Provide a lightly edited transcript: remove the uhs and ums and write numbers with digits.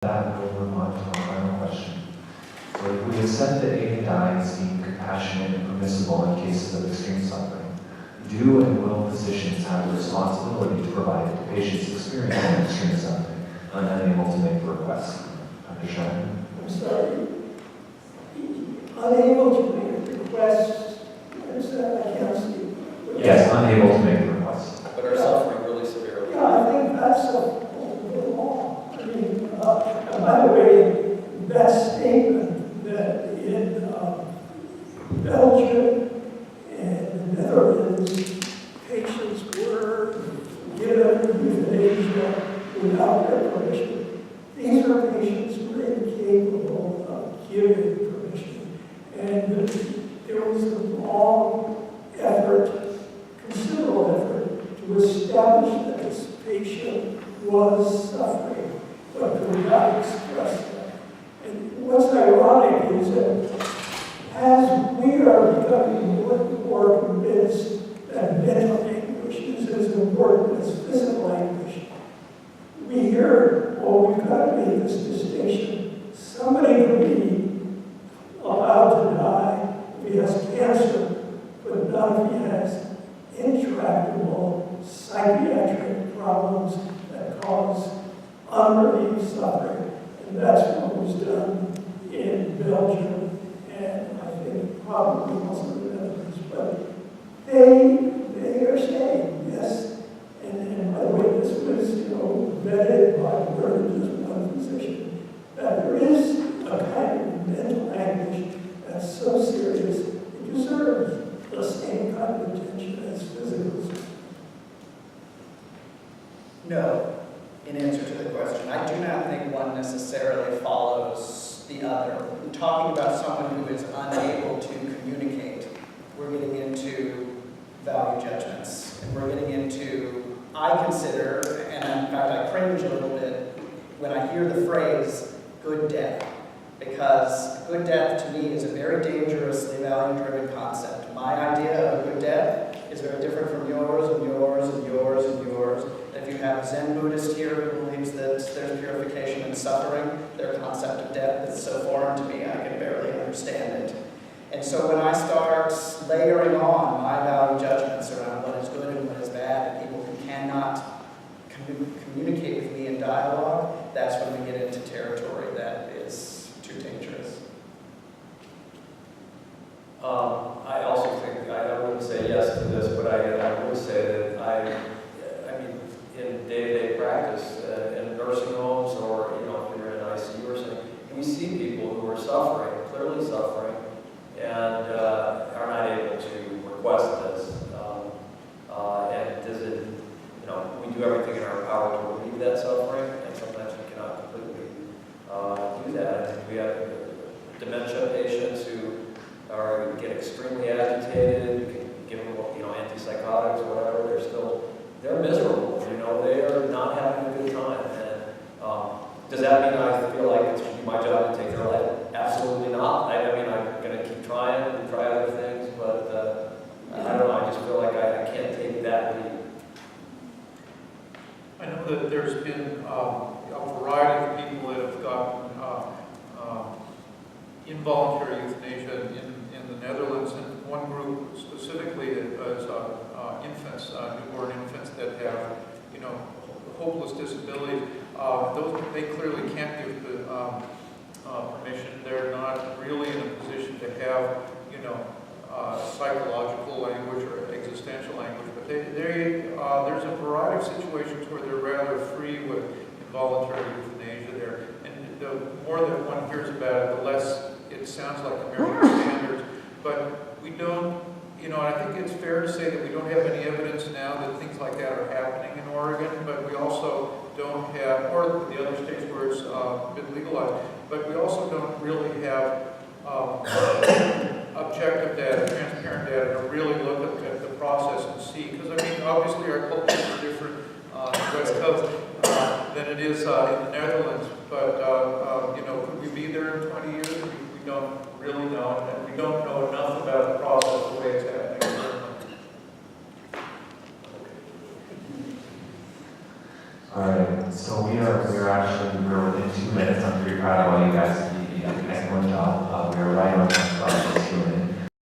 That will move on to our final question. So if we accept that aid and dying is deemed compassionate and permissible in cases of extreme suffering, do and will physicians have the responsibility to provide to patients experiencing extreme suffering and unable to make the request? Dr. Schneiderman? I'm sorry. Unable to make requests. I can't see. Yes, unable to make the request. But are suffering really severely? Yeah, I think that's a little long. I mean, by the way, that statement that in Belgium and the Netherlands, patients were given euthanasia without their permission. These are patients who were incapable of giving permission. And there was a long effort, considerable effort, to establish that this patient was suffering, but could not express that. And what's ironic is that as we are becoming more and more convinced that mental anguish is as important as physical anguish, we hear, oh, we've got to make this distinction. Somebody could be allowed to die if he has cancer, but not if he has intractable psychiatric problems that cause unrelieved suffering. And that's what was done in Belgium, and I think probably also in the Netherlands. But they are saying yes. And by the way, this was, vetted by more than just one physician, that there is a kind of mental anguish that's so serious it deserves the same kind of attention as physical suffering. No, in answer to the question. I do not think one necessarily follows the other. We're talking about someone who is unable to communicate. We're getting into value judgments, and we're getting into, I consider, and in fact I cringe a little bit when I hear the phrase good death, because good death to me is a very dangerously value-driven concept. My idea of a good death is very different from yours and yours and yours and yours. If you have a Zen Buddhist here who believes that there's purification and suffering, their concept of death is so foreign to me I can barely understand it. And so when I start layering on my value judgments around what is good and what is bad, and people who cannot communicate with me in dialogue, that's when we get into territory that is too dangerous. I also think, I wouldn't say yes to this, but I would say that I mean, in day-to-day practice, in nursing homes or, if you're in ICU or something, we see people who are suffering, clearly suffering, and are not able to request this. And does it, we do everything in our power to relieve that suffering, and sometimes we cannot completely do that. And we have dementia patients who get extremely agitated. You can give them, antipsychotics or whatever. They're miserable. They are not having a good time. And does that mean I feel like it should be my job to take their life? Absolutely not. I mean, I'm going to keep trying and try other things, but I don't know. I just feel like I can't take that lead. I know that there's been a variety of people that have gotten involuntary euthanasia in the Netherlands, and one group specifically that was infants, newborn infants that have, hopeless disabilities. They clearly can't give the permission. They're not really in a position to have, psychological language or existential language, but there's a variety of situations where they're rather free with involuntary euthanasia there. And the more that one hears about it, the less it sounds like American standards. But we don't, I think it's fair to say that we don't have any evidence now that things like that are happening in Oregon, but we also don't have, or the other states where it's been legalized, but we also don't really have objective data, transparent data to really look at the process and see. Because, obviously our culture is different on the West Coast than it is in the Netherlands. But, could we be there in 20 years? We don't really know, and we don't know enough about the process the way it's happening. All right, so we're within 2 minutes proud of all you guys. You did an excellent job. We are right on time.